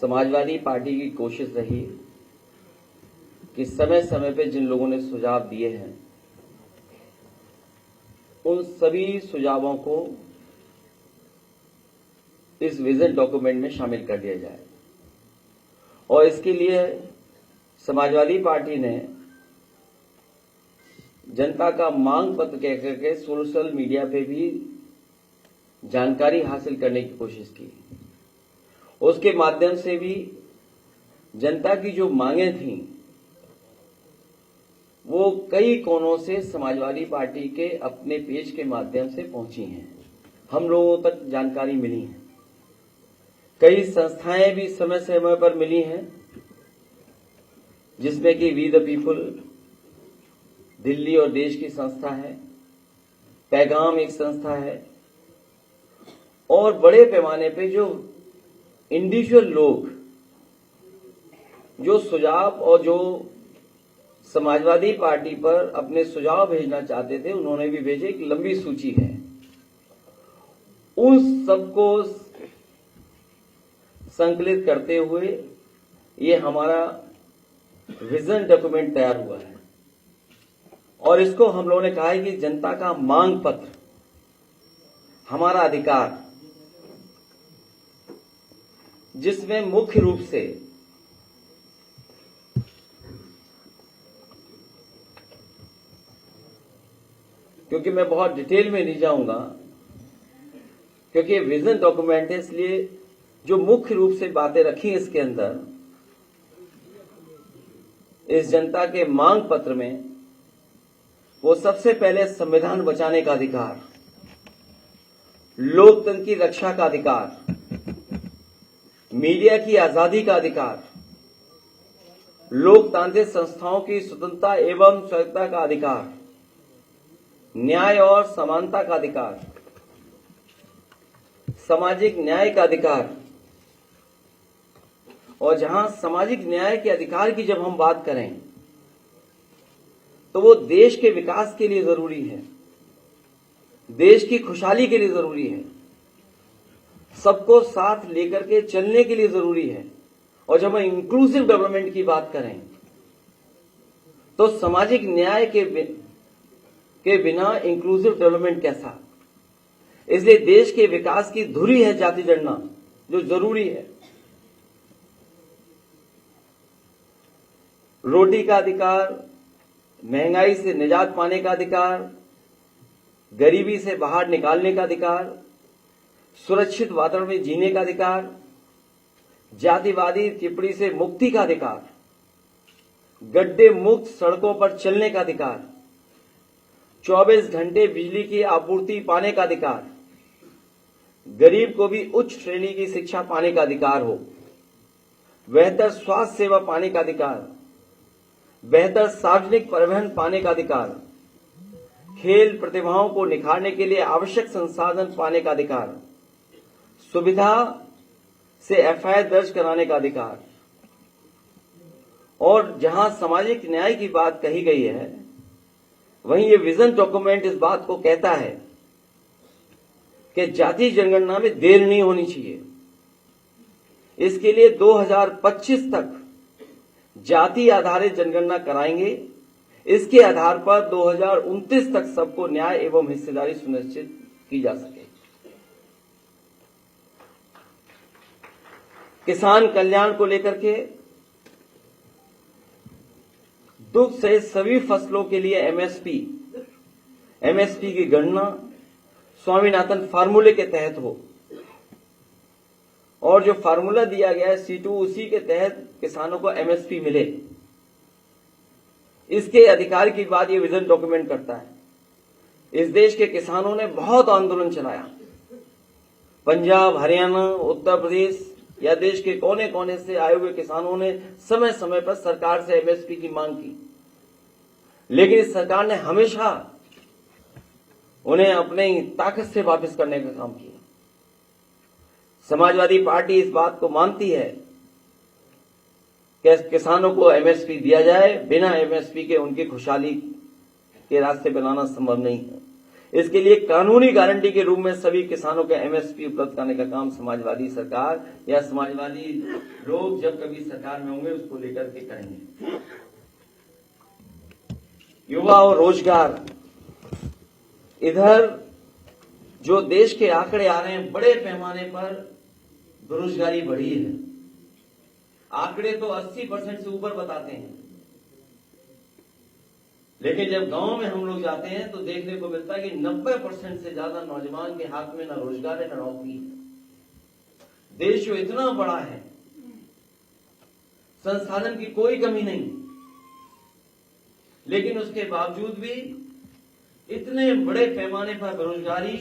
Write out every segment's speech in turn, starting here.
Samajwadi party की कोशिश रही कि समय समय पे जिन लोगों ने सुझाव दिए हैं उन सभी सुझावों को इस विजन डॉक्यूमेंट में शामिल कर दिया जाए। और इसके लिए समाजवादी पार्टी ने जनता का मांग पत्र कह करके सोशल मीडिया पे भी जानकारी हासिल करने की कोशिश की। उसके माध्यम से भी जनता की जो मांगें थीं वो कई कोनों से समाजवादी पार्टी के अपने पेज के माध्यम से पहुंची हैं, हम लोगों तक जानकारी मिली है। कई संस्थाएं भी समय समय पर मिली हैं, जिसमें कि वी द पीपुल दिल्ली और देश की संस्था है, पैगाम एक संस्था है, और बड़े पैमाने पे जो इंडिविजुअल लोग जो सुझाव और जो समाजवादी पार्टी पर अपने सुझाव भेजना चाहते थे उन्होंने भी भेजे। एक लंबी सूची है, उन सबको संकलित करते हुए ये हमारा विजन डॉक्यूमेंट तैयार हुआ है। और इसको हम लोगों ने कहा है कि जनता का मांग पत्र, हमारा अधिकार, जिसमें मुख्य रूप से क्योंकि मैं बहुत डिटेल में नहीं जाऊंगा क्योंकि ये विजन डॉक्यूमेंट है, इसलिए जो मुख्य रूप से बातें रखी इसके अंदर इस जनता के मांग पत्र में, वो सबसे पहले संविधान बचाने का अधिकार, लोकतंत्र की रक्षा का अधिकार, मीडिया की आजादी का अधिकार, लोकतांत्रिक संस्थाओं की स्वतंत्रता एवं स्वायत्तता का अधिकार, न्याय और समानता का अधिकार, सामाजिक न्याय का अधिकार। और जहां सामाजिक न्याय के अधिकार की जब हम बात करें तो वो देश के विकास के लिए जरूरी है, देश की खुशहाली के लिए जरूरी है, सबको साथ लेकर के चलने के लिए जरूरी है। और जब हम इंक्लूसिव डेवलपमेंट की बात करें तो सामाजिक न्याय के बिना इंक्लूसिव डेवलपमेंट कैसा। इसलिए देश के विकास की धुरी है जाति जनगणना, जो जरूरी है। रोटी का अधिकार, महंगाई से निजात पाने का अधिकार, गरीबी से बाहर निकालने का अधिकार, सुरक्षित वातावरण में जीने का अधिकार, जातिवादी टिप्पणी से मुक्ति का अधिकार, गड्ढे मुक्त सड़कों पर चलने का अधिकार, 24 घंटे बिजली की आपूर्ति पाने का अधिकार, गरीब को भी उच्च श्रेणी की शिक्षा पाने का अधिकार हो, बेहतर स्वास्थ्य सेवा पाने का अधिकार, बेहतर सार्वजनिक परिवहन पाने का अधिकार, खेल प्रतिभाओं को निखारने के लिए आवश्यक संसाधन पाने का अधिकार, सुविधा से एफआईआर दर्ज कराने का अधिकार। और जहां सामाजिक न्याय की बात कही गई है, वहीं ये विजन डॉक्यूमेंट इस बात को कहता है कि जाति जनगणना में देर नहीं होनी चाहिए। इसके लिए 2025 तक जाति आधारित जनगणना कराएंगे। इसके आधार पर 2029 तक सबको न्याय एवं हिस्सेदारी सुनिश्चित की जा सके। किसान कल्याण को लेकर के दुग्ध सहित सभी फसलों के लिए एमएसपी की गणना स्वामीनाथन फार्मूले के तहत हो, और जो फार्मूला दिया गया है C2 उसी के तहत किसानों को एमएसपी मिले। इसके अधिकार की बात ये विजन डॉक्यूमेंट करता है। इस देश के किसानों ने बहुत आंदोलन चलाया, पंजाब, हरियाणा, उत्तर प्रदेश या देश के कोने कोने से आए हुए किसानों ने समय समय पर सरकार से एमएसपी की मांग की, लेकिन इस सरकार ने हमेशा उन्हें अपनी ताकत से वापस करने का काम किया। समाजवादी पार्टी इस बात को मानती है कि किसानों को एमएसपी दिया जाए, बिना एमएसपी के उनकी खुशहाली के रास्ते बनाना संभव नहीं है। इसके लिए कानूनी गारंटी के रूप में सभी किसानों के एमएसपी उपलब्ध कराने का काम समाजवादी सरकार या समाजवादी लोग जब कभी सरकार में होंगे उसको लेकर के करेंगे। युवा और रोजगार, इधर जो देश के आंकड़े आ रहे हैं, बड़े पैमाने पर बेरोजगारी बढ़ी है। आंकड़े तो 80% से ऊपर बताते हैं, लेकिन जब गांव में हम लोग जाते हैं तो देखने को मिलता है कि 90% से ज्यादा नौजवान के हाथ में न रोजगार है न नौकरी है। देश जो इतना बड़ा है, संसाधन की कोई कमी नहीं, लेकिन उसके बावजूद भी इतने बड़े पैमाने पर बेरोजगारी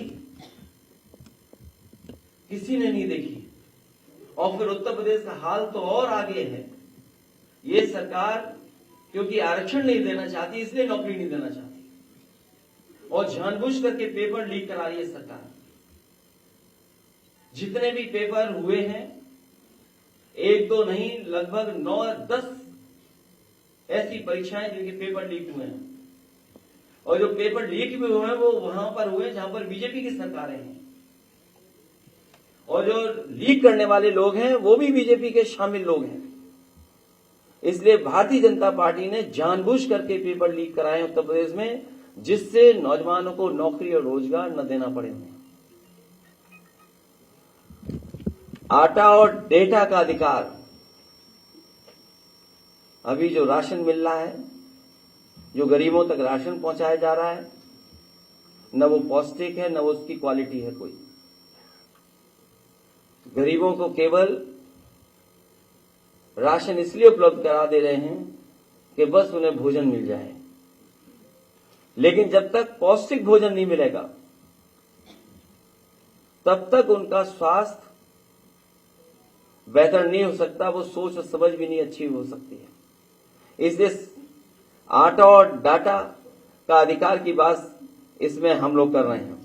किसी ने नहीं देखी। और फिर उत्तर प्रदेश का हाल तो और आगे है। ये सरकार क्योंकि आरक्षण नहीं देना चाहती, इसलिए नौकरी नहीं देना चाहती और जानबूझ करके पेपर लीक करा रही है सरकार। जितने भी पेपर हुए हैं, एक दो नहीं, लगभग 9-10 ऐसी परीक्षाएं जिनके पेपर लीक हुए हैं। और जो पेपर लीक भी हुए हैं वो वहां पर हुए जहां पर बीजेपी की सरकारें हैं, और जो लीक करने वाले लोग हैं वो भी बीजेपी के शामिल लोग हैं। इसलिए भारतीय जनता पार्टी ने जानबूझ करके पेपर लीक कराए उत्तर प्रदेश में, जिससे नौजवानों को नौकरी और रोजगार न देना पड़े। आटा और डेटा का अधिकार, अभी जो राशन मिल रहा है, जो गरीबों तक राशन पहुंचाया जा रहा है, न वो पौष्टिक है न वो उसकी क्वालिटी है कोई। गरीबों को केवल राशन इसलिए उपलब्ध करा दे रहे हैं कि बस उन्हें भोजन मिल जाए, लेकिन जब तक पौष्टिक भोजन नहीं मिलेगा तब तक उनका स्वास्थ्य बेहतर नहीं हो सकता, वो सोच और समझ भी नहीं अच्छी हो सकती है। इसलिए आटा और डाटा का अधिकार की बात इसमें हम लोग कर रहे हैं।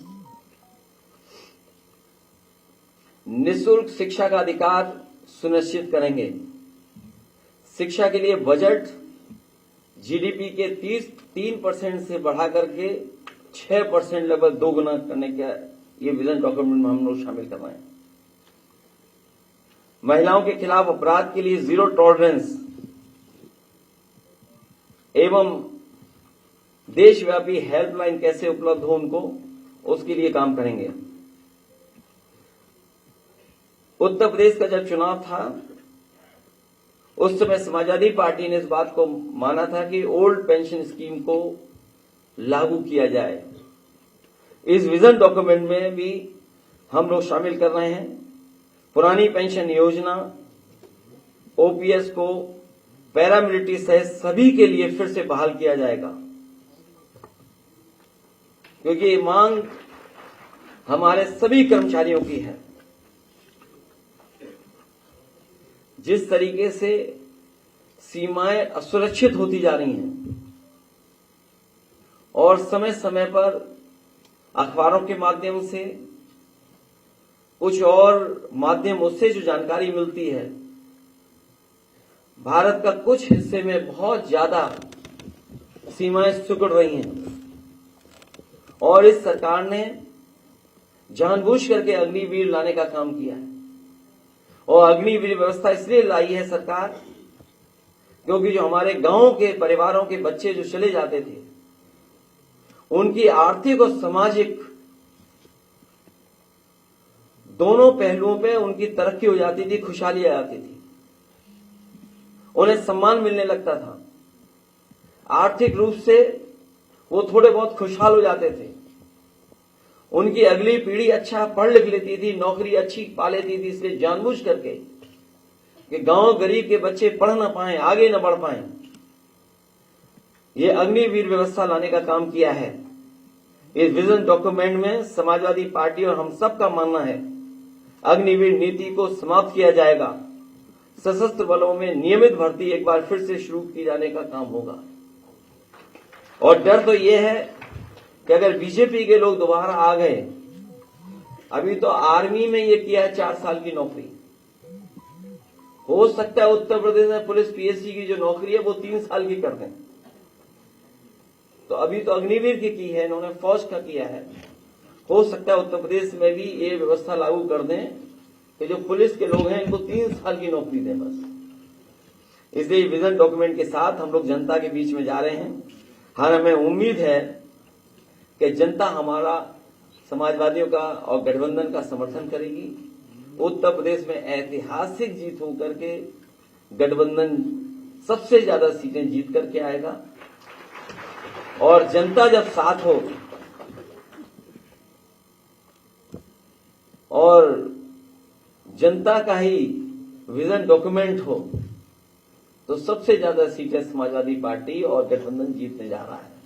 निःशुल्क शिक्षा का अधिकार सुनिश्चित करेंगे। शिक्षा के लिए बजट जीडीपी के 3% से बढ़ा करके 6% लगभग दोगुना करने का ये विजन डॉक्यूमेंट में हम लोग शामिल कर रहे हैं। महिलाओं के खिलाफ अपराध के लिए जीरो टॉलरेंस एवं देशव्यापी हेल्पलाइन कैसे उपलब्ध हो उनको, उसके लिए काम करेंगे। उत्तर प्रदेश का जब चुनाव था उस समय समाजवादी पार्टी ने इस बात को माना था कि ओल्ड पेंशन स्कीम को लागू किया जाए। इस विजन डॉक्यूमेंट में भी हम लोग शामिल कर रहे हैं। पुरानी पेंशन योजना, ओपीएस को पैरामिलिट्री सहित सभी के लिए फिर से बहाल किया जाएगा, क्योंकि ये मांग हमारे सभी कर्मचारियों की है। जिस तरीके से सीमाएं असुरक्षित होती जा रही हैं और समय समय पर अखबारों के माध्यम से कुछ और माध्यम उससे जो जानकारी मिलती है, भारत का कुछ हिस्से में बहुत ज्यादा सीमाएं सिकुड़ रही हैं और इस सरकार ने जानबूझ करके अग्निवीर लाने का काम किया है। और अग्निवीर व्यवस्था इसलिए लाई है सरकार क्योंकि जो हमारे गांव के परिवारों के बच्चे जो चले जाते थे, उनकी आर्थिक और सामाजिक दोनों पहलुओं पे उनकी तरक्की हो जाती थी, खुशहाली आ जाती थी, उन्हें सम्मान मिलने लगता था, आर्थिक रूप से वो थोड़े बहुत खुशहाल हो जाते थे, उनकी अगली पीढ़ी अच्छा पढ़ लिख लेती थी, नौकरी अच्छी पा लेती थी। इसलिए जानबूझ करके कि गांव गरीब के बच्चे पढ़ ना पाए, आगे न बढ़ पाए, ये अग्निवीर व्यवस्था लाने का काम किया है। इस विजन डॉक्यूमेंट में समाजवादी पार्टी और हम सब का मानना है अग्निवीर नीति को समाप्त किया जाएगा। सशस्त्र बलों में नियमित भर्ती एक बार फिर से शुरू की जाने का काम होगा। और डर तो यह है कि अगर बीजेपी के लोग दोबारा आ गए, अभी तो आर्मी में ये किया है 4 साल की नौकरी, हो सकता है उत्तर प्रदेश में पुलिस पीएससी की जो नौकरी है वो 3 साल की कर दें। तो अभी तो अग्निवीर की है, इन्होंने फौज का किया है। हो सकता है उत्तर प्रदेश में भी ये व्यवस्था लागू कर दें कि जो पुलिस के लोग हैं इनको 3 साल की नौकरी दें बस। इसलिए विजन डॉक्यूमेंट के साथ हम लोग जनता के बीच में जा रहे हैं। हमें उम्मीद है कि जनता हमारा समाजवादियों का और गठबंधन का समर्थन करेगी। उत्तर प्रदेश में ऐतिहासिक जीत होकर के गठबंधन सबसे ज्यादा सीटें जीत करके आएगा और जनता जब साथ हो और जनता का ही विजन डॉक्यूमेंट हो तो सबसे ज्यादा सीटें समाजवादी पार्टी और गठबंधन जीतने जा रहा है।